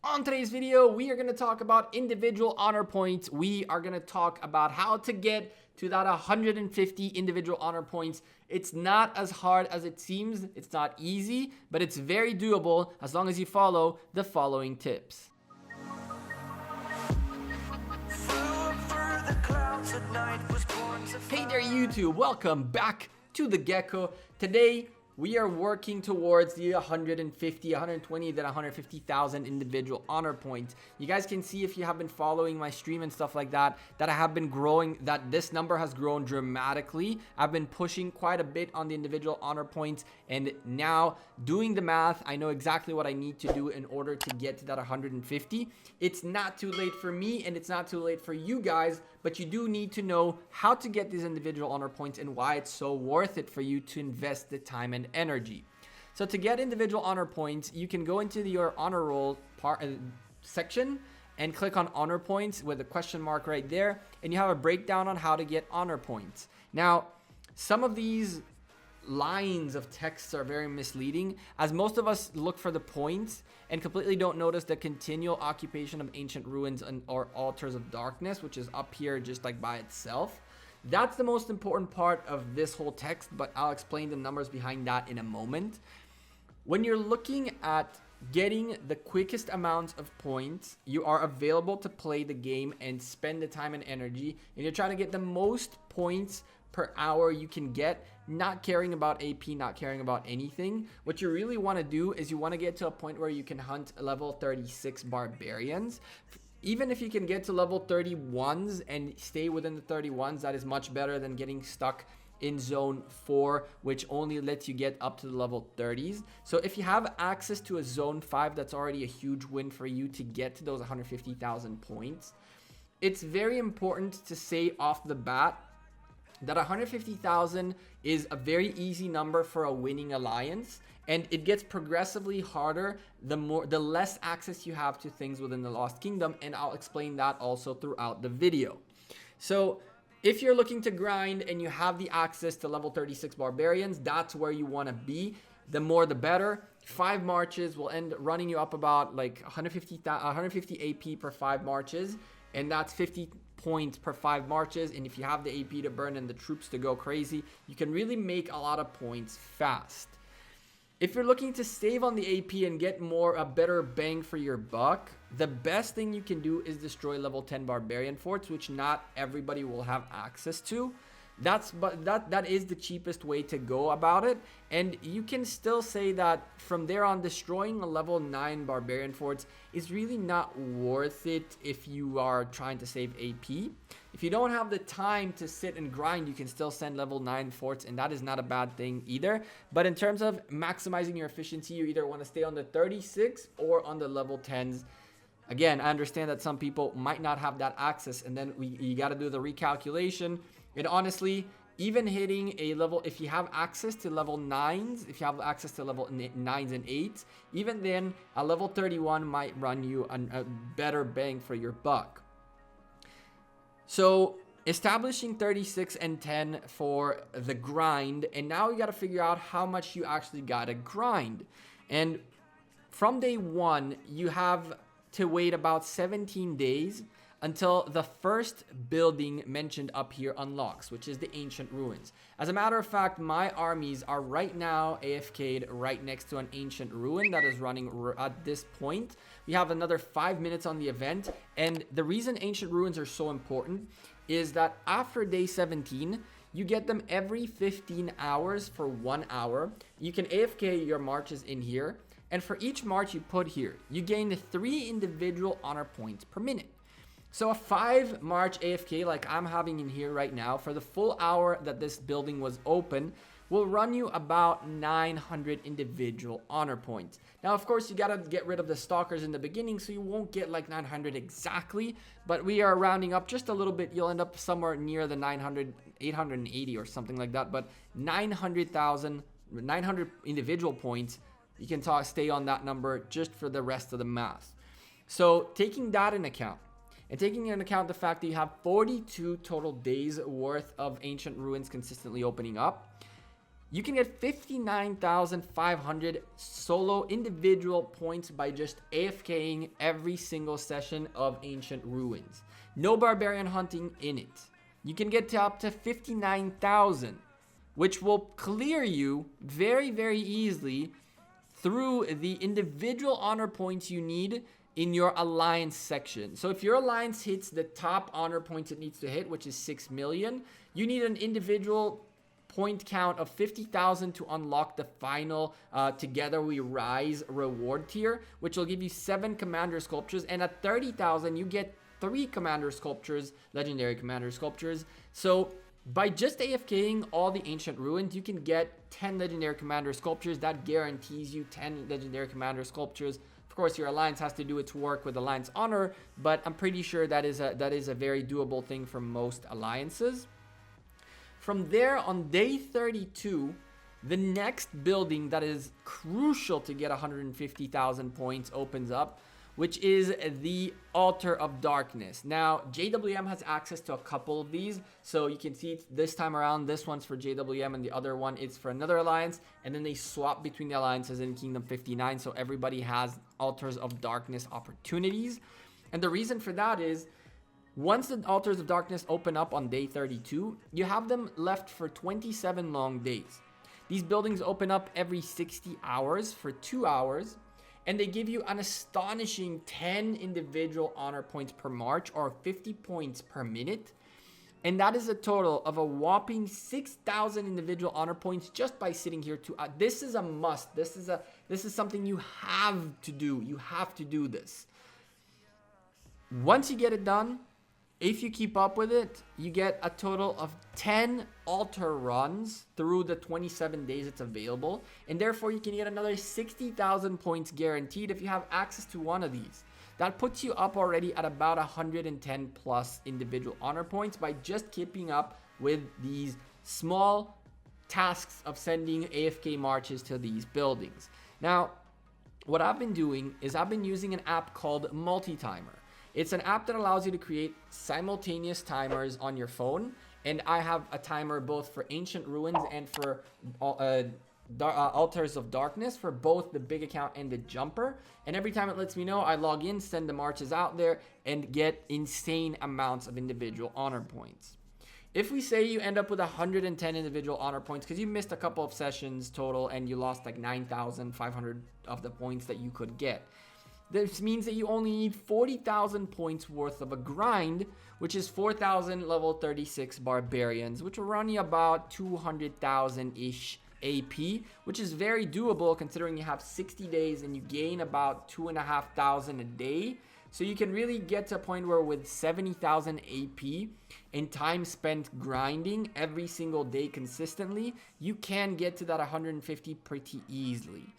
On today's video, we are going to talk about individual honor points. We are going to talk about how to get to that 150 individual honor points. It's not as hard as it seems. It's not easy, but it's very doable as long as you follow the following tips. Hey there YouTube, welcome back to the Gekko. Today we are working towards the 150, 120, then 150,000 individual honor points. You guys can see if you have been following my stream and stuff like that, that I have been growing, that this number has grown dramatically. I've been pushing quite a bit on the individual honor points, and now doing the math, I know exactly what I need to do in order to get to that 150. It's not too late for me and it's not too late for you guys, but you do need to know how to get these individual honor points and why it's so worth it for you to invest the time and energy. So to get individual honor points, you can go into your honor roll section and click on honor points with a question mark right there, and you have a breakdown on how to get honor points. Now, some of these lines of text are very misleading, as most of us look for the points and completely don't notice the continual occupation of ancient ruins or altars of darkness, which is up here just like by itself. That's the most important part of this whole text, but I'll explain the numbers behind that in a moment. When you're looking at getting the quickest amounts of points, you are available to play the game and spend the time and energy, and you're trying to get the most points per hour you can get, not caring about AP, not caring about anything. What you really want to do is you want to get to a point where you can hunt level 36 barbarians. Even if you can get to level 31s and stay within the 31s, that is much better than getting stuck in zone 4, which only lets you get up to the level 30s. So if you have access to a zone 5, that's already a huge win for you to get to those 150,000 points. It's very important to say off the bat that 150,000 is a very easy number for a winning alliance, and it gets progressively harder the less access you have to things within the Lost Kingdom, and I'll explain that also throughout the video. So if you're looking to grind and you have the access to level 36 barbarians, that's where you want to be. The more the better. 5 marches will end running you up about like 150 AP per 5 marches, and that's 50 points per 5 marches. And if you have the AP to burn and the troops to go crazy, you can really make a lot of points fast. If you're looking to save on the AP and get a better bang for your buck, the best thing you can do is destroy level 10 barbarian forts, which not everybody will have access to. That is the cheapest way to go about it, and you can still say that from there on, destroying a level 9 barbarian forts is really not worth it if you are trying to save AP. If you don't have the time to sit and grind, you can still send level 9 forts, and that is not a bad thing either. But in terms of maximizing your efficiency, you either want to stay on the 36 or on the level 10s. Again, I understand that some people might not have that access, and then you got to do the recalculation. And honestly, even hitting a level, if you have access to level 9s, if you have access to level 9s and 8s, even then, a level 31 might run you a better bang for your buck. So establishing 36 and 10 for the grind, and now you got to figure out how much you actually got to grind. And from day 1, you have to wait about 17 days until the first building mentioned up here unlocks, which is the ancient ruins. As a matter of fact, my armies are right now AFK'd right next to an ancient ruin that is running at this point. We have another 5 minutes on the event, and the reason ancient ruins are so important is that after day 17, you get them every 15 hours for 1 hour. You can AFK your marches in here, and for each march you put here, you gain 3 individual honor points per minute. So a 5 march AFK like I'm having in here right now for the full hour that this building was open will run you about 900 individual honor points. Now, of course, you gotta get rid of the stalkers in the beginning, so you won't get like 900 exactly, but we are rounding up just a little bit. You'll end up somewhere near the 900, 880 or something like that, but 900 individual points, you can stay on that number just for the rest of the math. So taking that in account, and taking into account the fact that you have 42 total days worth of ancient ruins consistently opening up, You can get 59,500 solo individual points by just AFKing every single session of Ancient Ruins. No barbarian hunting in it. You can get to up to 59,000, which will clear you very, very easily through the individual honor points you need in your alliance section. So if your alliance hits the top honor points it needs to hit, which is 6 million, you need an individual point count of 50,000 to unlock the final Together We Rise reward tier, which will give you 7 commander sculptures, and at 30,000 you get 3 commander sculptures, legendary commander sculptures. So by just AFKing all the Ancient Ruins, you can get 10 legendary commander sculptures. That guarantees you 10 legendary commander sculptures. Of course, your alliance has to do its work with alliance honor, but I'm pretty sure that is a very doable thing for most alliances. From there, on day 32, the next building that is crucial to get 150,000 points opens up, which is the Altar of Darkness. Now, JWM has access to a couple of these, so you can see this time around, this one's for JWM and the other one is for another alliance, and then they swap between the alliances in Kingdom 59, so everybody has Altars of Darkness opportunities. And the reason for that is, once the Altars of Darkness open up on day 32, you have them left for 27 long days. These buildings open up every 60 hours for 2 hours, and they give you an astonishing 10 individual honor points per march, or 50 points per minute. And that is a total of a whopping 6,000 individual honor points just by sitting here. This is a must. This is something you have to do. You have to do this. Once you get it done, if you keep up with it, you get a total of 10 altar runs through the 27 days it's available. And therefore, you can get another 60,000 points guaranteed if you have access to one of these. That puts you up already at about 110 plus individual honor points by just keeping up with these small tasks of sending AFK marches to these buildings. Now, what I've been doing is I've been using an app called Multi-Timer. It's an app that allows you to create simultaneous timers on your phone. And I have a timer both for Ancient Ruins and for Altars of Darkness for both the big account and the jumper. And every time it lets me know, I log in, send the marches out there, and get insane amounts of individual honor points. If we say you end up with 110 individual honor points because you missed a couple of sessions total and you lost like 9,500 of the points that you could get, this means that you only need 40,000 points worth of a grind, which is 4,000 level 36 barbarians, which will run you about 200,000-ish AP, which is very doable considering you have 60 days and you gain about 2,500 a day. So you can really get to a point where with 70,000 AP and time spent grinding every single day consistently, you can get to that 150 pretty easily.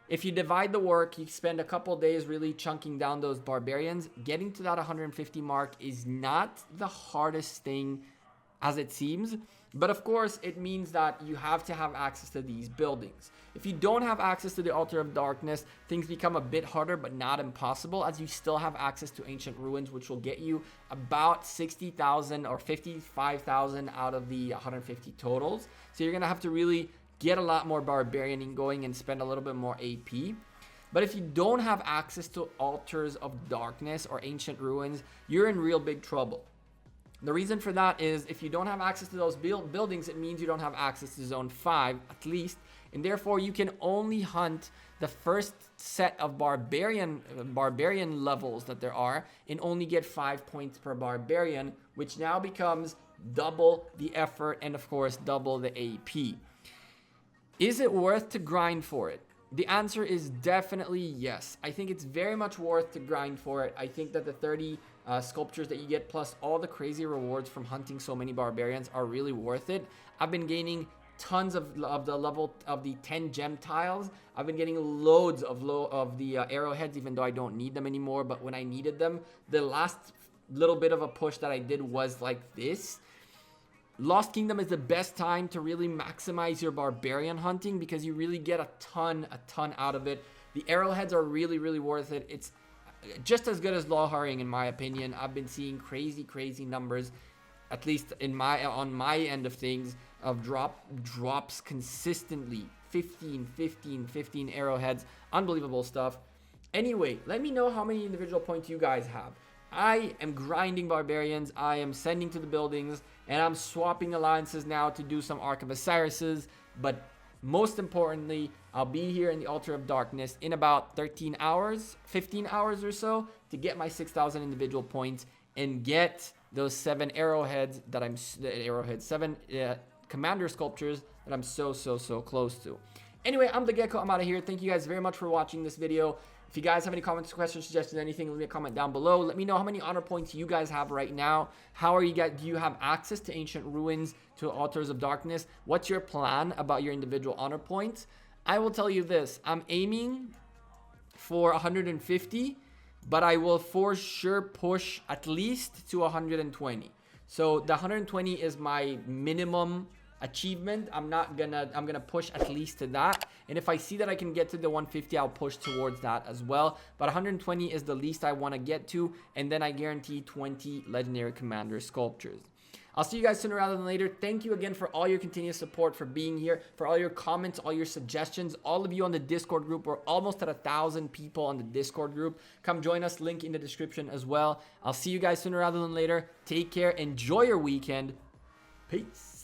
If you divide the work, you spend a couple days really chunking down those barbarians, getting to that 150 mark is not the hardest thing as it seems. But of course, it means that you have to have access to these buildings. If you don't have access to the Altar of Darkness, things become a bit harder, but not impossible, as you still have access to Ancient Ruins, which will get you about 60,000 or 55,000 out of the 150 totals. So you're going to have to really get a lot more barbarianing going and spend a little bit more AP. But if you don't have access to Altars of Darkness or Ancient Ruins, you're in real big trouble. The reason for that is if you don't have access to those buildings, it means you don't have access to Zone 5 at least, and therefore you can only hunt the first set of barbarian levels that there are and only get 5 points per barbarian, which now becomes double the effort and of course double the AP. Is it worth to grind for it? The answer is definitely yes. I think it's very much worth to grind for it. I think that the 30 sculptures that you get plus all the crazy rewards from hunting so many barbarians are really worth it. I've been gaining tons of the 10 gem tiles. I've been getting loads of the arrowheads, even though I don't need them anymore. But when I needed them, the last little bit of a push that I did was like this. Lost Kingdom is the best time to really maximize your barbarian hunting because you really get a ton out of it. The arrowheads are really, really worth it. It's just as good as law hurrying in my opinion. I've been seeing crazy numbers at least on my end of things, of drops consistently. 15 arrowheads. Unbelievable stuff. Anyway, let me know how many individual points you guys have. I am grinding barbarians. I am sending to the buildings, and I'm swapping alliances now to do some Ark of Osiris's. But most importantly, I'll be here in the Altar of Darkness in about 13 hours, 15 hours or so, to get my 6,000 individual points and get those 7 arrowheads that I'm 7 commander sculptures that I'm so close to. Anyway, I'm the Gekko. I'm out of here. Thank you guys very much for watching this video. If you guys have any comments, questions, suggestions, anything, leave me a comment down below. Let me know how many honor points you guys have right now. How are you guys? Do you have access to ancient ruins, to altars of darkness? What's your plan about your individual honor points? I will tell you this. I'm aiming for 150, but I will for sure push at least to 120. So the 120 is my minimum achievement. I'm gonna push at least to that, and if I see that I can get to the 150, I'll push towards that as well. But 120 is the least I want to get to, and then I guarantee 20 legendary commander sculptures. I'll see you guys sooner rather than later. Thank you again for all your continuous support, for being here, for all your comments, all your suggestions, all of you on the Discord group. We're almost at 1,000 people on the Discord group. Come join us, link in the description as well. I'll see you guys sooner rather than later. Take care, enjoy your weekend. Peace.